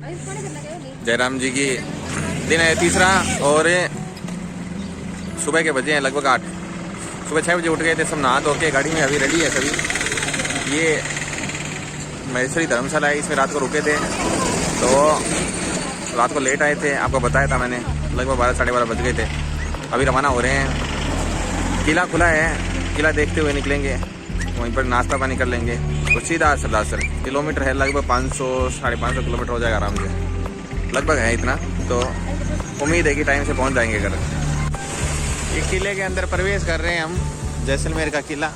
जयराम जी की दिन है तीसरा और सुबह के बजे हैं लगभग 8। सुबह 6 बजे उठ गए थे सब, नहा धो के गाड़ी में अभी रेडी है सभी। ये महेश्वरी धर्मशाला है, इसमें रात को रुके थे तो रात को लेट आए थे, आपको बताया था मैंने। लगभग 12 साढ़े 12 बज गए थे। अभी रवाना हो रहे हैं। किला खुला है, किला देखते हुए निकलेंगे, वहीं पर नाश्ता पानी कर लेंगे और सीधा सरदार सर। किलोमीटर है लगभग 500 साढ़े 500 किलोमीटर हो जाएगा आराम से, लगभग है इतना। तो उम्मीद है कि टाइम से पहुंच जाएंगे घर। एक किले के अंदर प्रवेश कर रहे हैं हम, जैसलमेर का किला।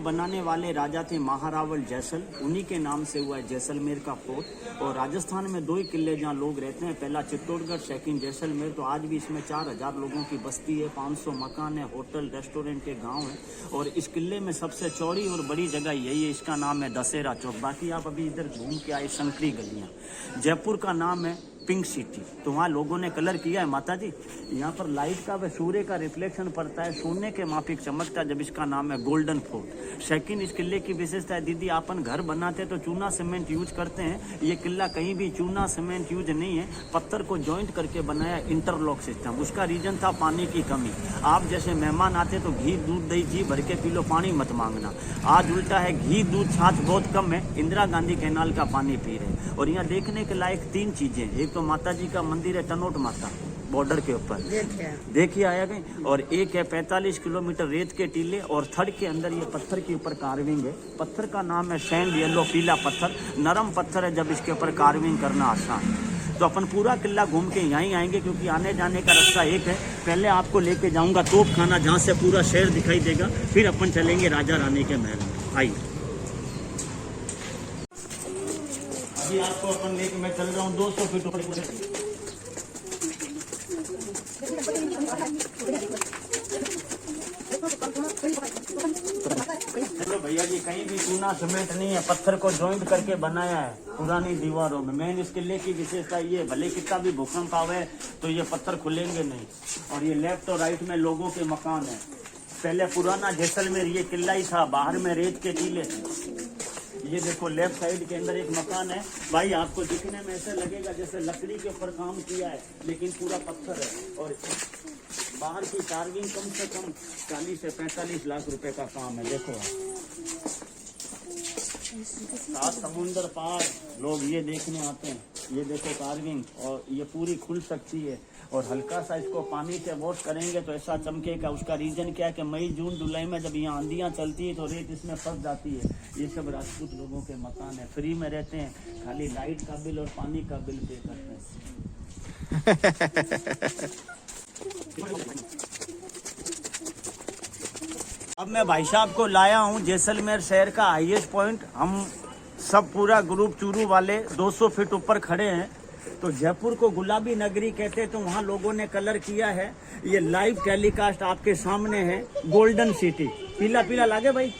बनाने वाले राजा थे महारावल जैसल, उन्हीं के नाम से हुआ है जैसलमेर का फोर्ट। और राजस्थान में 2 ही किले जहाँ लोग रहते हैं, पहला चित्तौड़गढ़, सेकंड जैसलमेर। तो आज भी इसमें 4000 लोगों की बस्ती है, 500 मकान है, होटल रेस्टोरेंट के गांव है। और इस किले में सबसे चौड़ी और बड़ी जगह यही है, इसका नाम है दशहरा चौक। बाकी आप अभी इधर घूम के आए संकरी गलियाँ। जयपुर का नाम है पिंक सिटी, तो वहाँ लोगों ने कलर किया है माता जी। यहाँ पर लाइट का व सूर्य का रिफ्लेक्शन पड़ता है, सोने के माफिक चमकता है, जब इसका नाम है गोल्डन फोर्ट। सेकंड, इस किले की विशेषता है दीदी, अपन घर बनाते तो चूना सीमेंट यूज करते हैं, ये किला कहीं भी चूना सीमेंट यूज नहीं है, पत्थर को जॉइंट करके बनाया इंटरलॉक सिस्टम। उसका रीजन था पानी की कमी। आप जैसे मेहमान आते तो घी दूध दही जी भर के पी लो, पानी मत मांगना। आज उल्टा है, घी दूध छाछ बहुत कम है, इंदिरा गांधी कैनाल का पानी पी रहे। और यहाँ देखने के लायक 3 चीजें, एक तो माता जी का मंदिर है टनोट माता बॉर्डर के ऊपर, देखिए आया गए। और एक है 45 किलोमीटर रेत के टीले, और थर्ड के अंदर ये पत्थर के ऊपर कार्विंग है। पत्थर का नाम है सैंड येलो, पीला पत्थर, नरम पत्थर है, जब इसके ऊपर कार्विंग करना आसान है। तो अपन पूरा किला घूम के यहीं आएंगे, क्योंकि आने जाने का रास्ता एक है। पहले आपको लेके जाऊंगा तोप खाना, जहाँ से पूरा शहर दिखाई देगा, फिर अपन चलेंगे राजा रानी के महल में। आइए, अभी आपको अपन लेके मैं चल रहा हूँ 200 फीट ऊपर। चलो भैया जी, कहीं भी चूना सीमेंट नहीं है, पत्थर को जॉइंट करके बनाया है पुरानी दीवारों में। मेन इस किले की विशेषता ये, भले कितना भी भूकंप आवे तो ये पत्थर खुलेंगे नहीं। और ये लेफ्ट और राइट में लोगों के मकान है। पहले पुराना जैसलमेर ये किला ही था, बाहर में रेत के टीले थे। ये देखो लेफ्ट साइड के अंदर एक मकान है भाई, आपको दिखने में ऐसा लगेगा जैसे लकड़ी के ऊपर काम किया है, लेकिन पूरा पत्थर है। और बाहर की कार्विंग कम से कम 40 से 45 लाख रुपए का काम है। देखो सात समुंदर पार लोग ये देखने आते हैं। ये देखो कार्विंग, और ये पूरी खुल सकती है। और हल्का सा इसको पानी से वॉश करेंगे तो ऐसा चमकेगा। उसका रीजन क्या है कि मई जून जुलाई में जब यहाँ आंधियाँ चलती है तो रेत इसमें फंस जाती है। ये सब राजपूत लोगों के मकान है, फ्री में रहते हैं, खाली लाइट का बिल और पानी का बिल पे करते हैं। अब मैं भाई साहब को लाया हूँ जैसलमेर शहर का हाईएस्ट पॉइंट। हम सब पूरा ग्रुप चूरू वाले 200 फीट ऊपर खड़े हैं। तो जयपुर को गुलाबी नगरी कहते हैं, तो वहाँ लोगों ने कलर किया है। ये लाइव टेलीकास्ट आपके सामने है, गोल्डन सिटी, पीला पीला लागे भाई,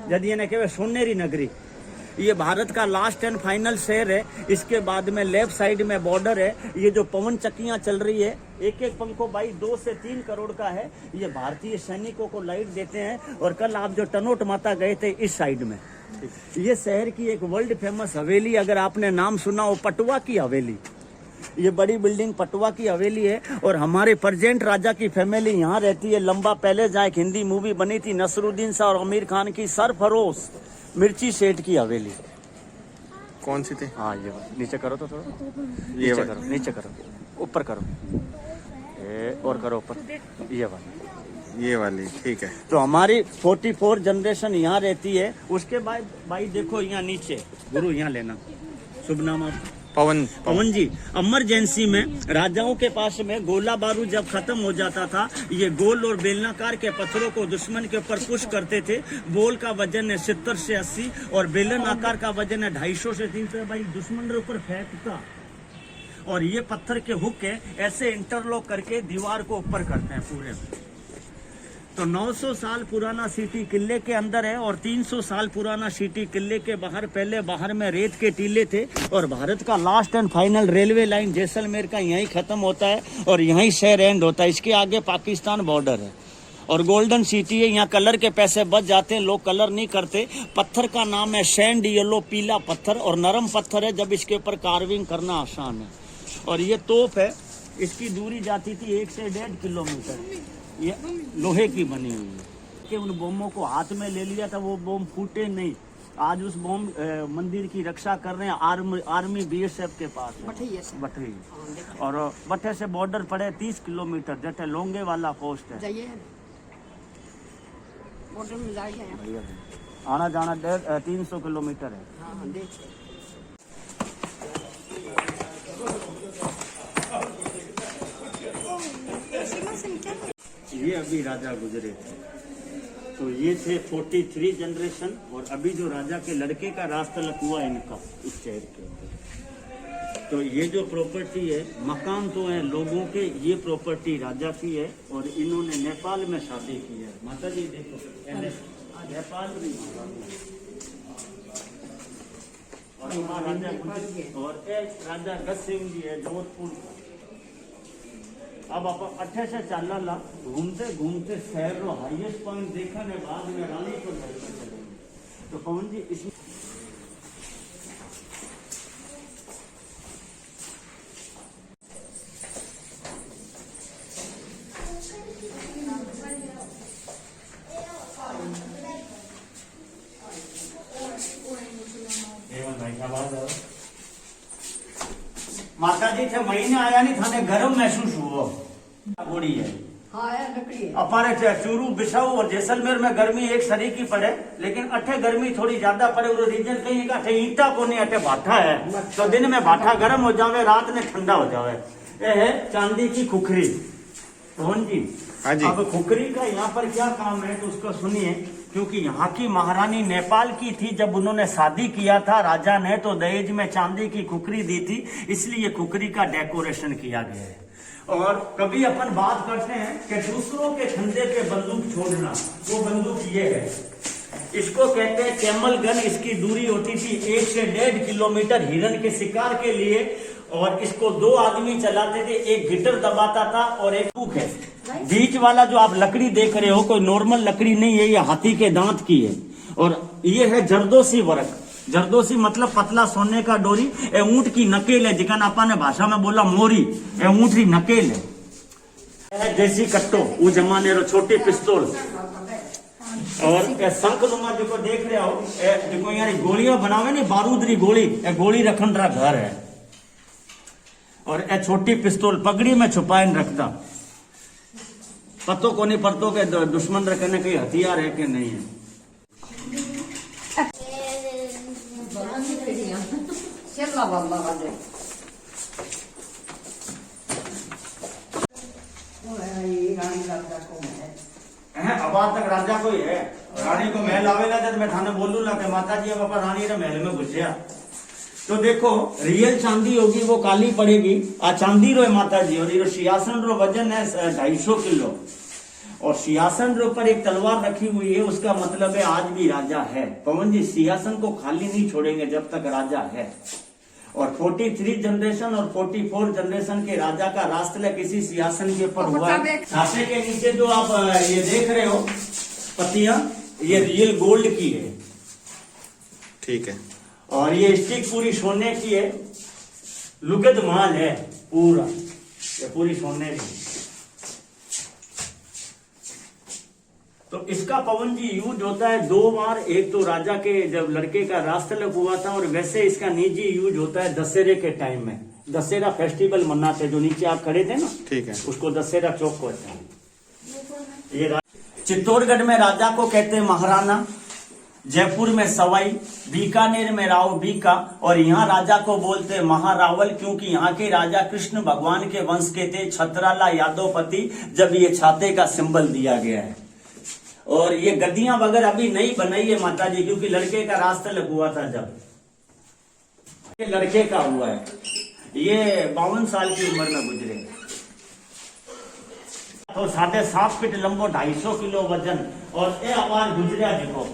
यदि ये कहे सोनेरी नगरी। ये भारत का लास्ट एंड फाइनल शहर है। इसके बाद में लेफ्ट साइड में बॉर्डर है। ये जो पवन चक्कियां चल रही है, एक एक पंखो भाई 2 से 3 करोड़ का है। ये भारतीय सैनिकों को लाइट देते हैं। और कल आप जो टनोट माता गए थे, इस साइड में ये शहर की एक वर्ल्ड फेमस हवेली, अगर आपने नाम सुना हो, पटवा की हवेली। ये बड़ी बिल्डिंग पटवा की हवेली है। और हमारे प्रेजेंट राजा की फैमिली यहाँ रहती है। लंबा पहले जहाँ एक हिंदी मूवी बनी थी नसरुद्दीन शाह और आमिर खान की, सरफरोश, मिर्ची सेठ की हवेली। कौन सी थी? हाँ ये वाली। नीचे करो तो थोड़ा, ये नीचे वाली। करो, नीचे करो, ऊपर करो, ये और करो ऊपर, ये वाली। ये वाली ठीक है। तो हमारी 44 जनरेशन यहाँ रहती है। उसके बाद भाई देखो यहाँ नीचे गुरु, यहाँ लेना, शुभ नाम आप? पवन। पवन जी, इमरजेंसी में राजाओं के पास में गोला बारूद जब खत्म हो जाता था, ये गोल और बेलनाकार के पत्थरों को दुश्मन के ऊपर पुश करते थे। बोल का वजन है 70 से 80 और बेलन आकार का वजन है 250 से 300। भाई दुश्मन के ऊपर फेंकता और ये पत्थर के हुक है, ऐसे इंटरलॉक करके दीवार को ऊपर करते हैं पूरे में। तो 900 साल पुराना सिटी किले के अंदर है और 300 साल पुराना सिटी किले के बाहर। पहले बाहर में रेत के टीले थे और भारत का last and final railway line Jaisalmer का यहीं खत्म होता है और यहीं शहर एंड होता है। इसके आगे पाकिस्तान बॉर्डर है और गोल्डन सिटी है। यहाँ कलर के पैसे बच जाते हैं, लोग कलर नहीं करते। पत्थर का नाम है सैंड येलो, पीला पत्थर और नरम पत्थर है, जब इसके ऊपर कार्विंग करना आसान है। और ये तोप है, इसकी दूरी जाती थी 1 से 1.5 किलोमीटर। ये लोहे की बनी हुई है कि उन बमों को हाथ में ले लिया था, वो बम फूटे नहीं। आज उस बम मंदिर की रक्षा कर रहे हैं आर्मी BSF के पास बटरी। और बट्टे से बॉर्डर पड़े 30 किलोमीटर, जटे लोंगे वाला पोस्ट है। आना जाना 300 किलोमीटर है। ये अभी राजा गुजरे थे, तो ये थे 43 जनरेशन। और अभी जो राजा के लड़के का रास्ता हुआ इनका इस शहर के अंदर। तो ये जो प्रॉपर्टी है, मकान तो है लोगों के, ये प्रॉपर्टी राजा की है। और इन्होंने नेपाल में शादी की है। माता जी देखो, नेपाल में और महाराजा गुजरे। और एक राजा गज सिंह जी है जोधपुर। अब आप अट्ठे से चाला ला घूमते घूमते शहर रो हाईएस्ट पॉइंट देखा ने बाद में रानी को चलेंगे। तो पवन जी इसमें माता जी थे महीने आया नहीं थाने गरम महसूस हुआ। गोड़ी है अपारे चूरू बिसाऊ और जैसलमेर में गर्मी एक सरीकी पड़े, लेकिन अठे गर्मी थोड़ी ज्यादा पड़े। वो रीजन कहीं का अठे ईटा को नहीं, अठे भाठा है। तो दिन में भाठा गर्म हो जावे, रात में ठंडा हो जावे। ये है चांदी की खुखरी। रोहन जी, हाँ जी। अब खुखरी का यहाँ पर क्या काम है तो उसको सुनिए। क्योंकि यहाँ की महारानी नेपाल की थी, जब उन्होंने शादी किया था राजा ने तो दहेज में चांदी की खुखरी दी थी, इसलिए खुखरी का डेकोरेशन किया गया है। और कभी अपन बात करते हैं कि दूसरों के धंधे पे बंदूक छोड़ना, वो बंदूक ये है, इसको कहते हैं कैमल गन। इसकी दूरी होती थी 1 से 1.5 किलोमीटर हिरन के शिकार के लिए। और इसको 2 आदमी चलाते थे, एक गिटर दबाता था और एक हुक है। बीच वाला जो आप लकड़ी देख रहे हो कोई नॉर्मल लकड़ी नहीं है, ये हाथी के दांत की है। और ये है जरदोसी वर्क। जरदोसी मतलब पतला सोने का डोरी। ए ऊंट की नकेल है, जिकन आपा ने भाषा में बोला मोरी, ए ऊंट की नकेल है। देसी कट्टो वो जमाने रो छोटी पिस्तौल। और शंखनुमा जो देख रहे हो, देखो यार गोलियां बनावे नहीं, बारूदरी गोली, गोली रखन रा घर है। और ए छोटी पिस्तौल पगड़ी में छुपाए रखता, पतो को नहीं पड़तो के दुश्मन रखने कई हथियार है कि नहीं है। अब तक राजा को ही है, रानी को महल आवेला जब मैं थाने बोलू ला के माता जी अब रानी रे महल में घुसिया। तो देखो रियल चांदी होगी वो काली पड़ेगी, आ चांदी रो है माता जी। और ये सिंहासन रो वजन है 250 किलो। और सिंहासन के ऊपर एक तलवार रखी हुई है, उसका मतलब है आज भी राजा है। पवन जी सिंहासन को खाली नहीं छोड़ेंगे जब तक राजा है। और 43 जनरेशन और 44 जनरेशन के राजा का राष्ट्र किसी सिंहासन के ऊपर हुआ है। छाते के नीचे जो आप ये देख रहे हो पत्तियां, ये रियल गोल्ड की है। ठीक है। और ये स्टिक पूरी सोने की है, लुगत माल है पूरा, ये पूरी सोने की। तो तो इसका पवन जी यूज होता है 2 बार। एक तो राजा के जब लड़के का रास्तलक हुआ था, और वैसे इसका निजी यूज होता है दशहरे के टाइम में। दशहरा फेस्टिवल मनाते, जो नीचे आप खड़े थे ना, ठीक है। उसको दशहरा चौक कहते हैं। ये चित्तौड़गढ़ में राजा को कहते हैं महाराणा, जयपुर में सवाई, बीकानेर में राव बीका, और यहाँ राजा को बोलते हैं महारावल, क्योंकि यहाँ के राजा कृष्ण भगवान के वंश के थे, छत्राला यादवपति, जब ये छाते का सिंबल दिया गया है। और ये गद्दियां वगैरह अभी नहीं बनाई है माता जी, क्योंकि लड़के का रास्तलक हुआ था जब ये लड़के का हुआ है। ये 52 साल की उम्र में गुजरे। तो 7.5 फीट लंबो, 250 किलो वजन, और ये अवार्ड गुजरिया देखो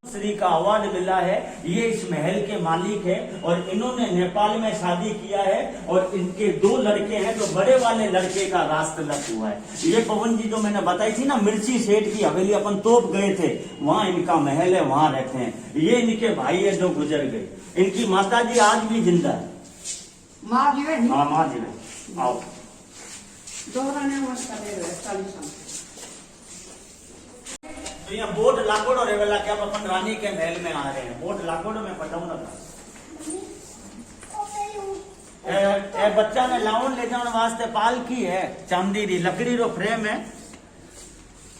श्री का अवार्ड मिला है। ये इस महल के मालिक है, और इन्होंने नेपाल में शादी किया है, और इनके 2 लड़के हैं। तो बड़े वाले लड़के का रास्तलक हुआ है। ये पवन जी जो मैंने बताई थी ना, मिर्ची सेठ की हवेली, अपन तोप गए थे, वहाँ इनका महल है, वहाँ रहते हैं। ये इनके भाई है जो गुजर गए। इनकी माता जी आज भी जिंदा है। माँ जी है। हाँ माँ जी है। आओ तो यहाँ बोट लाकोड़ो रेवेला के अब अपन रानी के महल में आ रहे हैं। बोट लाकोड़ो में पटाऊ ना था। बच्चा ने लाउन ले जाने वास्ते पालकी है, चांदी री लकड़ी रो फ्रेम है।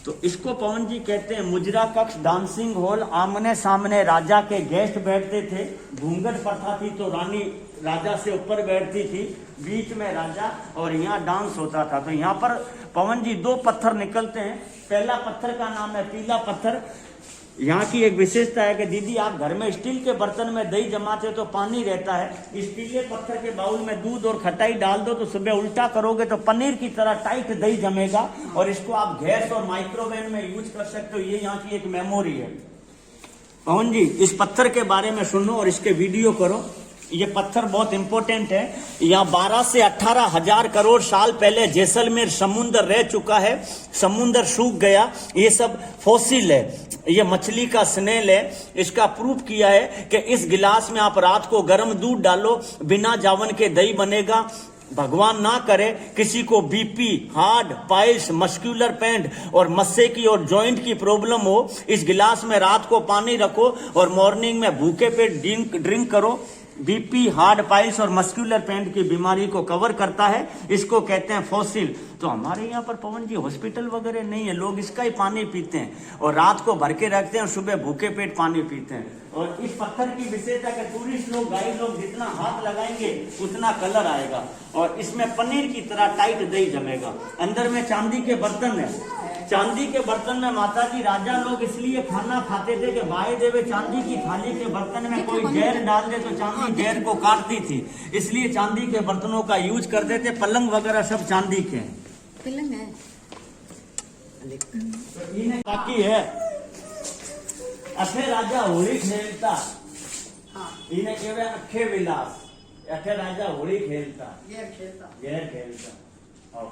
तो इसको पवन जी कहते हैं मुजरा कक्ष, डांसिंग हॉल। आमने सामने राजा के गेस्ट बैठते थे। घूंघट प्रथा थी, तो रानी राजा से ऊपर बैठती थी, बीच में राजा, और यहाँ डांस होता था। तो यहाँ पर पवन जी 2 पत्थर निकलते हैं। पहला पत्थर का नाम है पीला पत्थर। यहाँ की एक विशेषता है कि दीदी आप घर में स्टील के बर्तन में दही जमाते तो पानी रहता है, इस पीले पत्थर के बाउल में दूध और खटाई डाल दो, तो सुबह उल्टा करोगे तो पनीर की तरह टाइट दही जमेगा, और इसको आप गैस और माइक्रोवेव में यूज कर सकते हो। ये यहाँ की एक मेमोरी है। पवन जी इस पत्थर के बारे में सुनो और इसके वीडियो करो। ये पत्थर बहुत इंपॉर्टेंट है। यहाँ 12 से 18 हजार करोड़ साल पहले जैसलमेर समुद्र रह चुका है। समुद्र सूख गया। ये सब फॉसिल है। ये मछली का स्नेल है। इसका प्रूफ किया है कि इस गिलास में आप रात को गर्म दूध डालो, बिना जावन के दही बनेगा। भगवान ना करे किसी को BP, heart, piles, muscular pain और मस्से की और जॉइंट की प्रॉब्लम हो, इस गिलास में रात को पानी रखो और मॉर्निंग में भूखे पेट ड्रिंक करो। बीपी, हार्ट, पाइल्स और मस्कुलर पेंट की बीमारी को कवर करता है। इसको कहते हैं फॉसिल। तो हमारे यहाँ पर पवन जी हॉस्पिटल वगैरह नहीं है, लोग इसका ही पानी पीते हैं और रात को भर के रखते हैं और सुबह भूखे पेट पानी पीते हैं। और इस पत्थर की विशेषता है कि टूरिस्ट लोग, गाइड लोग जितना हाथ लगाएंगे उतना कलर आएगा, और इसमें पनीर की तरह टाइट दही जमेगा। अंदर में चांदी के बर्तन है। चांदी के बर्तन में माता जी राजा लोग इसलिए खाना खाते थे कि भाई देवे चांदी की थाली के बर्तन में कोई जहर डाल दे तो चांदी जहर को काटती थी, इसलिए चांदी के बर्तनों का यूज करते थे। पलंग वगैरह सब चांदी के हैं। पलंग है तो बाकी है अठे राजा होली खेलता, इन्हें कहवे अखे विलास। अठे राजा होली खेलता, गैर खेलता। आओ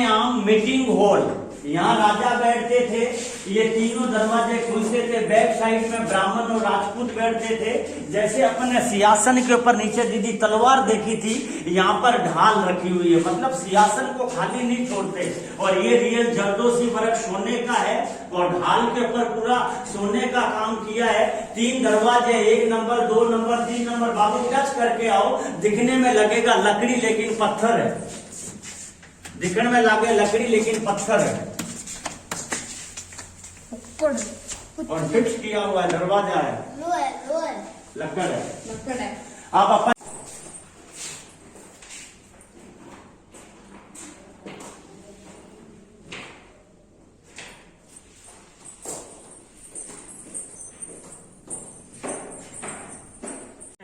आम मीटिंग हॉल, यहाँ राजा बैठते थे। ये तीनों दरवाजे खुलते थे। बैक साइड में ब्राह्मण और राजपूत बैठते थे। जैसे अपन ने सिंहासन के ऊपर नीचे दीदी तलवार देखी थी, यहाँ पर ढाल रखी हुई है, मतलब सिंहासन को खाली नहीं छोड़ते। और ये रियल जरदोसी वर्क सोने का है और ढाल के ऊपर पूरा सोने का काम किया है। 3 दरवाजे, 1 नंबर, 2 नंबर, 3 नंबर। बाबू टच करके आओ, दिखने में लगेगा लकड़ी लेकिन पत्थर है। दिखने में लगे लकड़ी लेकिन पत्थर है और फिक्स किया हुआ है। दरवाजा है, लकड़ है। आप अपन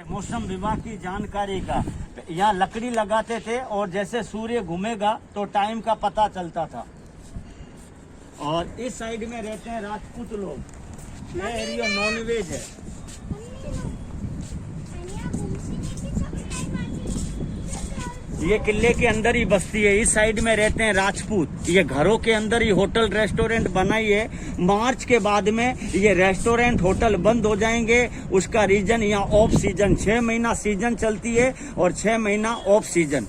मौसम विभाग की जानकारी का यहाँ लकड़ी लगाते थे और जैसे सूर्य घूमेगा तो टाइम का पता चलता था। और इस साइड में रहते हैं राजपूत लोग। ये एरिया नॉनवेज है। ये किले के अंदर ही बस्ती है। इस साइड में रहते हैं राजपूत। ये घरों के अंदर ही होटल रेस्टोरेंट बनाई है। मार्च के बाद में ये रेस्टोरेंट होटल बंद हो जाएंगे। उसका रीजन यहाँ ऑफ सीजन, 6 महीना सीजन चलती है और 6 महीना ऑफ सीजन।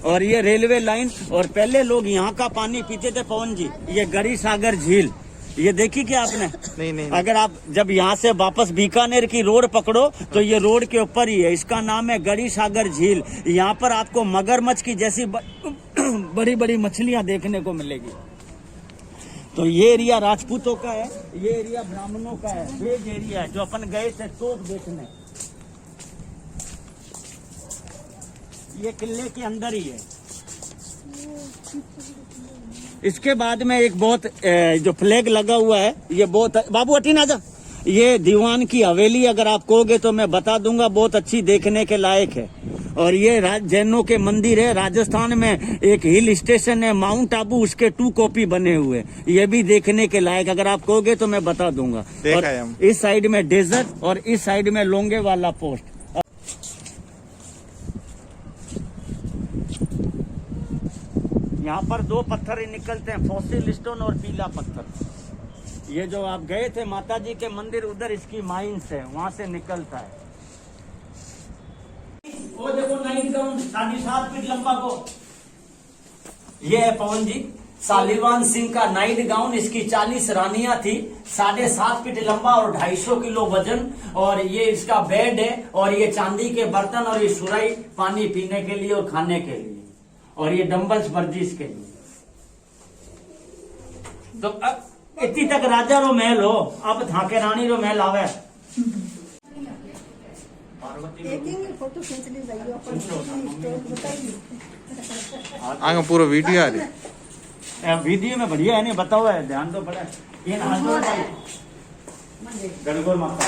और ये रेलवे लाइन, और पहले लोग यहाँ का पानी पीते थे पवन जी, ये गरी सागर झील, ये देखी क्या आपने? नहीं। अगर आप जब यहाँ से वापस बीकानेर की रोड पकड़ो तो ये रोड के ऊपर ही है। इसका नाम है गरी सागर झील। यहाँ पर आपको मगरमच्छ की जैसी बड़ी बड़ी मछलियां देखने को मिलेगी। तो ये एरिया राजपूतों का है, ये एरिया ब्राह्मणों का है। वेज एरिया है जो अपन गए थे तोप देखने, ये किले के अंदर ही है। इसके बाद में एक बहुत जो फ्लैग लगा हुआ है, ये बहुत, बाबू हटी ना जा, ये दीवान की हवेली अगर आप कहोगे तो मैं बता दूंगा, बहुत अच्छी देखने के लायक है। और ये जैनों के मंदिर है। राजस्थान में एक हिल स्टेशन है माउंट आबू, उसके 2 कॉपी बने हुए, ये भी देखने के लायक अगर आप कहोगे तो मैं बता दूंगा। देखा है हम। इस साइड में डेजर्ट और इस साइड में लोंगे वाला पोस्ट। यहाँ पर 2 पत्थर ही निकलते हैं, फॉसिल स्टोन और पीला पत्थर। ये जो आप गए थे माता जी के मंदिर, उधर इसकी माइंस है, वहां से निकलता है। वो देखो नाइट गाउन 7.5 फीट लंबा को, ये है पवन जी सालिवान सिंह का नाइट गाउन। इसकी 40 रानियां थी, 7.5 फीट लंबा और 250 किलो वजन। और ये इसका बेड है, और ये चांदी के बर्तन, और ये सुराई पानी पीने के लिए और खाने के लिए, और ये डंबल्स वर्जिश के लिए। तो अब इतनी तक राजा रो महल हो, अब थाके रानी रो महल आवे। फोटो खींच ली जाइए अपन स्टोरी बताइए। आगे पूरा वीडियो आ रही वीडियो में बढ़िया है, नहीं बताओ है, ध्यान तो पड़ा। ये गणगौर माता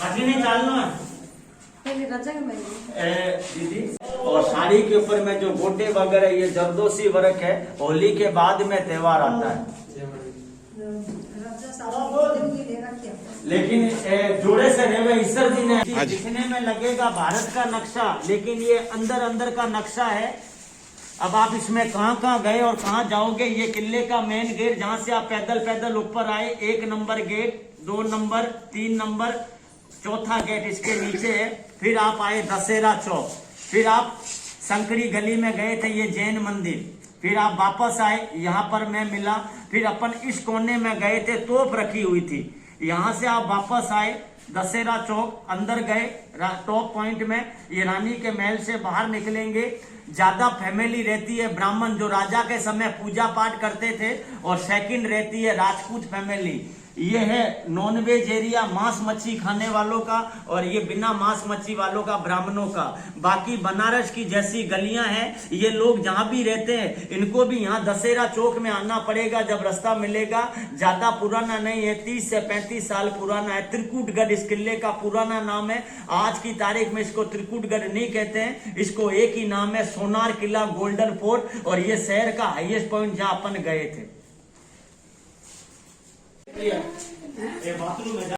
अभी नहीं डालना है दीदी। और साड़ी के ऊपर में जो गोटे वगैरह, ये जरदोसी वर्क है। होली के बाद में त्योहार आता है, लेकिन जोड़े से रेवे ईश्वर जी ने। दिखने में लगेगा भारत का नक्शा, लेकिन ये अंदर अंदर का नक्शा है। अब आप इसमें कहाँ कहाँ गए और कहाँ जाओगे, ये किले का मेन गेट, जहाँ से आप पैदल पैदल ऊपर आए, 1 नंबर गेट, 2 नंबर, 3 नंबर, 4था गेट इसके नीचे है। फिर आप आए दशहरा चौक, फिर आप संकड़ी गली में गए थे, ये जैन मंदिर। फिर आप वापस आए, यहाँ पर मैं मिला। फिर अपन इस कोने में गए थे, तोप रखी हुई थी। यहाँ से आप वापस आए दशहरा चौक, अंदर गए टॉप पॉइंट में। ये रानी के महल से बाहर निकलेंगे, ज्यादा फैमिली रहती है ब्राह्मण जो राजा के समय पूजा पाठ करते थे, और सेकंड रहती है राजपूत फैमिली। ये है नॉनवेज एरिया, मांस मच्छी खाने वालों का, और ये बिना मांस मच्छी वालों का, ब्राह्मणों का। बाकी बनारस की जैसी गलियां हैं, ये लोग जहां भी रहते हैं इनको भी यहाँ दशहरा चौक में आना पड़ेगा जब रास्ता मिलेगा। ज्यादा पुराना नहीं है, 30 से 35 साल पुराना है। त्रिकुटगढ़ इस किले का पुराना नाम है। आज की तारीख में इसको त्रिकुटगढ़ नहीं कहते हैं, इसको एक ही नाम है, सोनार किला, गोल्डन फोर्ट। और ये शहर का हाईएस्ट पॉइंट जहां अपन गए थे। बाथरूम है।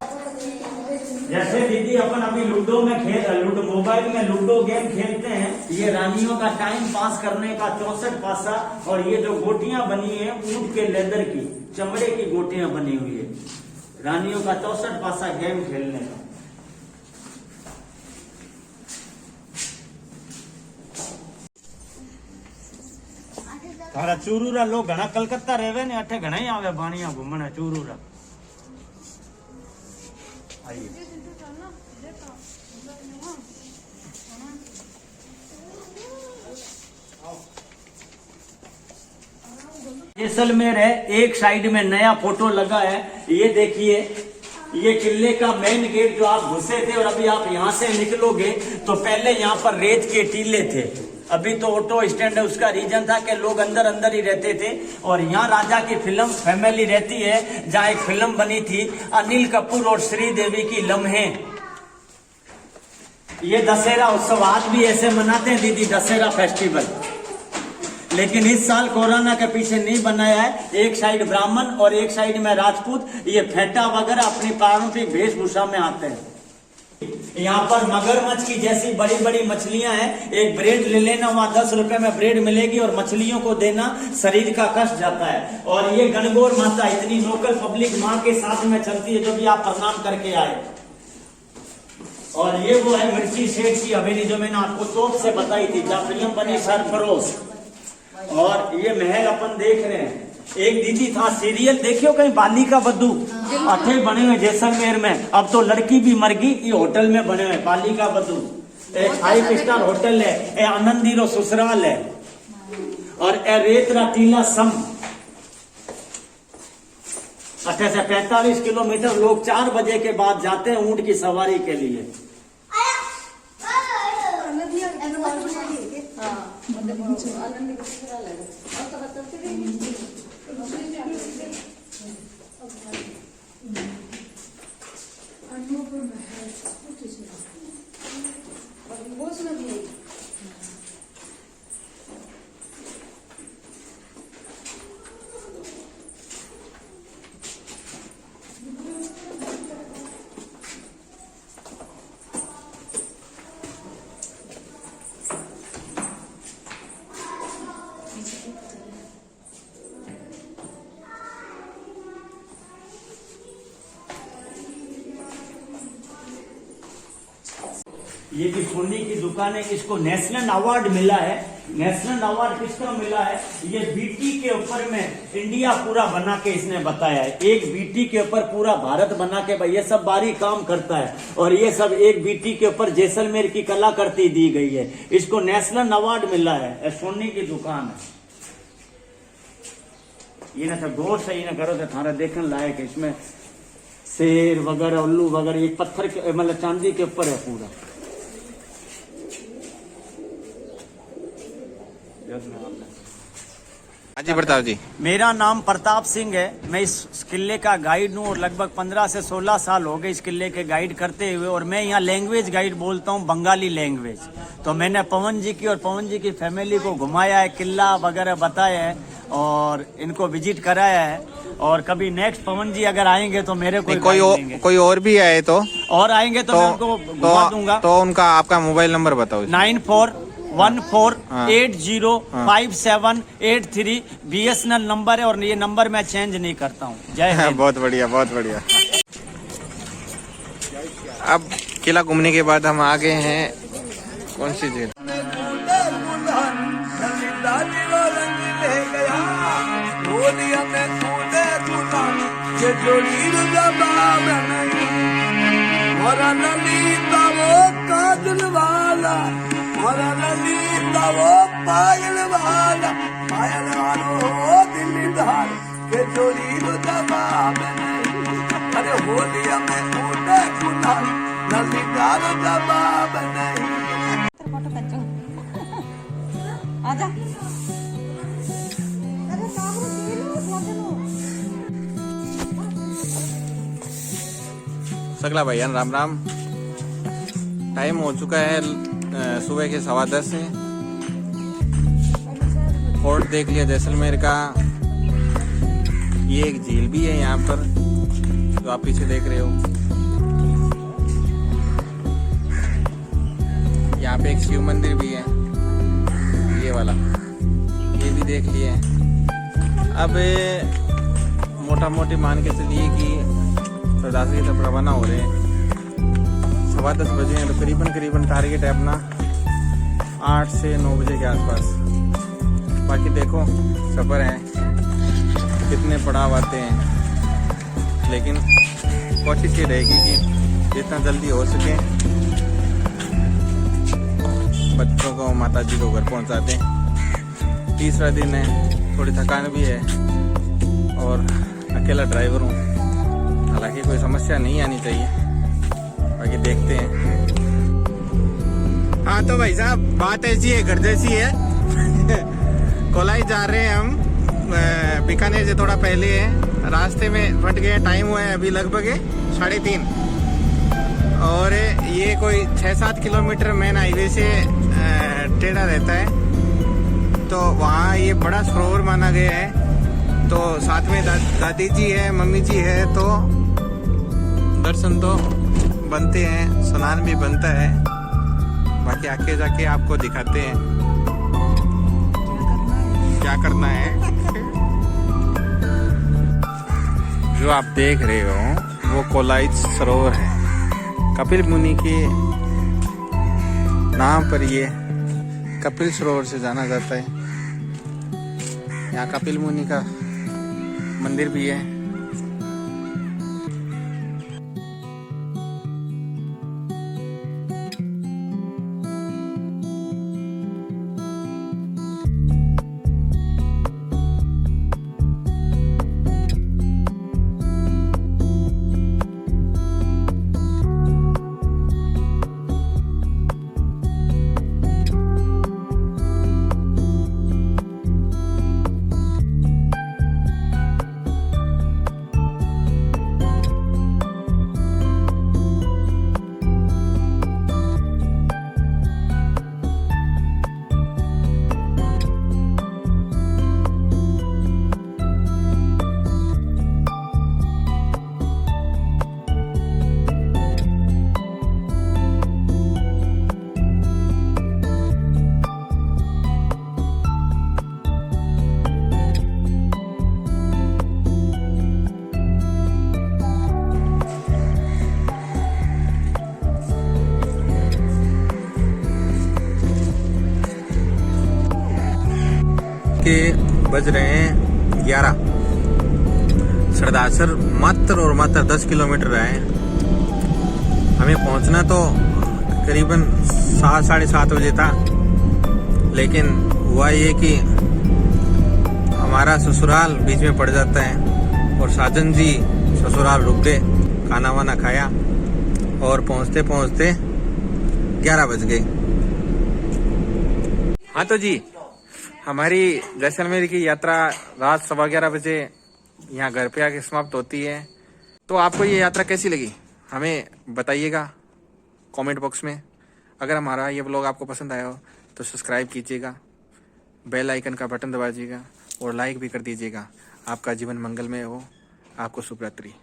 जैसे दीदी अपन अभी लूडो में लूडो मोबाइल में लूडो गेम खेलते हैं, ये रानियों का टाइम पास करने का 64 पासा। और ये जो गोटियां बनी है ऊंट के लेदर की, चमड़े की गोटियां बनी हुई है, रानियों का 64 पासा गेम खेलने का। तारा चूरूरा लोग घना कलकत्ता रेवे ने, अठे घना ही आवे बाणिया घूमने चूरूरा। आइए जैसलमेर है, एक साइड में नया फोटो लगा है। ये देखिए, ये किले का मेन गेट जो आप घुसे थे, और अभी आप यहाँ से निकलोगे तो पहले यहाँ पर रेत के टीले थे। अभी तो ऑटो स्टैंड है, उसका रीजन था कि लोग अंदर अंदर ही रहते थे। और यहाँ राजा की फिल्म फैमिली रहती है, जहाँ एक फिल्म बनी थी अनिल कपूर और श्रीदेवी की लम्हे। ये दशहरा उत्सव आज भी ऐसे मनाते हैं दीदी, दशहरा फेस्टिवल। लेकिन इस साल कोरोना के पीछे नहीं बनाया है। एक साइड ब्राह्मण और एक साइड में राजपूत, ये फेंटा वगैरह अपनी पारंपरिक वेशभूषा में आते हैं। यहाँ पर मगरमच्छ की जैसी बड़ी बड़ी मछलियां हैं। एक ब्रेड ले लेना, वहां 10 रुपए में ब्रेड मिलेगी और मछलियों को देना शरीर का कष्ट जाता है। और ये गणगौर माता इतनी लोकल पब्लिक माँ के साथ में चलती है, जो भी आप प्रणाम करके आए। और ये वो है मिर्ची सेठ की हवेली, जो मैंने आपको तोप से बताई थी, जाफरियम बनी सरफरोश। और ये महल अपन देख रहे हैं। एक दीदी था, सीरियल देखियो कहीं, बाली का बद्दू अठे बने हुए जैसलमेर में। अब तो लड़की भी मर गई, ये होटल में बने हुए बाली का बद्दू। एक 5 स्टार होटल है, ए आनंदीरो ससुराल है, और ए रेतरा टीला सम। अठे से 45 किलोमीटर लोग 4 बजे के बाद जाते हैं ऊंट की सवारी के लिए। ये भी सोने की दुकान है, इसको नेशनल अवार्ड मिला है। नेशनल अवार्ड किसको मिला है? ये बीटी के ऊपर में इंडिया पूरा बना के इसने बताया है। एक बीटी के ऊपर पूरा भारत बना के, भाई ये सब बारीक काम करता है। और ये सब एक बीटी के ऊपर जैसलमेर की कलाकृति दी गई है, इसको नेशनल अवार्ड मिला है। सोने की दुकान है ये ना, सब गौर से ये ना करो तो थारा देखने लायक है। इसमें शेर वगैरह, उल्लू वगैरह, एक पत्थर के मतलब चांदी के ऊपर है पूरा। जी प्रताप जी, मेरा नाम प्रताप सिंह है। मैं इस किले का गाइड हूँ और लगभग 15 से 16 साल हो गए इस किले के गाइड करते हुए। और मैं यहाँ लैंग्वेज गाइड बोलता हूँ, बंगाली लैंग्वेज। तो मैंने पवन जी की और पवन जी की फैमिली को घुमाया है, किला वगैरह बताया है और इनको विजिट कराया है। और कभी नेक्स्ट पवन जी अगर आएंगे तो मेरे को कोई और भी आए तो और आएंगे तो मैं उनको घुमा दूंगा। तो उनका आपका मोबाइल नंबर बताओ। 9414805783 BSNL नंबर है और ये नंबर मैं चेंज नहीं करता हूँ। जय हिंद। बहुत बढ़िया, बहुत बढ़िया। अब किला घूमने के बाद हम आ गए हैं कौन सी जेल? वो पायल वाला हो दिलदार के जोड़ी जवाब नहीं। अरे होलिया में ऊटे गुलाल नलीदार जवाब नहीं। आजा। अरे सामने सकला भैया राम राम। टाइम हो चुका है सुबह के 10:15 से। फोर्ट देख लिया जैसलमेर का। ये एक झील भी है यहाँ पर जो आप पीछे देख रहे हो। यहाँ पे एक शिव मंदिर भी है, ये वाला, ये भी देख लिए। अब मोटा मोटी मान के चलिए कि सरदासरी की तरफ रवाना हो रहे हैं। 10:15 बजे हैं तो करीबन टारगेट है अपना 8 से 9 बजे के आसपास। बाकी देखो सफ़र है, कितने पड़ाव आते हैं, लेकिन कोशिश ये रहेगी कि जितना जल्दी हो सके बच्चों को, माता जी को घर पहुंचा दें। तीसरा दिन है, थोड़ी थकान भी है और अकेला ड्राइवर हूँ। हालांकि कोई समस्या नहीं आनी चाहिए, बाकी देखते हैं। हाँ तो भाई साहब बात ऐसी है, घर जैसी है। कोलाई जा रहे हैं हम, बीकानेर से थोड़ा पहले है। रास्ते में फट गए, टाइम हुआ है अभी लगभग 3:30 और ये कोई 6-7 किलोमीटर मेन हाईवे से टेढ़ा रहता है। तो वहाँ ये बड़ा सरोवर माना गया है। तो साथ में दादी जी है, मम्मी जी है, तो दर्शन तो बनते हैं, स्नान भी बनता है। बाकी आके जाके आपको दिखाते हैं क्या करना है। जो आप देख रहे हो वो कोलाइच सरोवर है। कपिल मुनि के नाम पर ये कपिल सरोवर से जाना जाता है। यहाँ कपिल मुनि का मंदिर भी है। के बज रहे हैं 11। सरदासर मात्र और मात्र 10 किलोमीटर है। हमें पहुंचना तो करीबन 7 साढ़े 7 बजे था, लेकिन हुआ ये कि हमारा ससुराल बीच में पड़ जाता है और साजन जी ससुराल रुक गए, खाना वाना खाया और पहुंचते पहुंचते 11 बज गए। हाँ तो जी, हमारी जैसलमेर की यात्रा रात 11:15 बजे यहाँ घर पे आके समाप्त होती है। तो आपको ये यात्रा कैसी लगी हमें बताइएगा कमेंट बॉक्स में। अगर हमारा ये ब्लॉग आपको पसंद आया हो तो सब्सक्राइब कीजिएगा, बेल आइकन का बटन दबाइएगा और लाइक भी कर दीजिएगा। आपका जीवन मंगलमय हो। आपको शुभ रात्रि।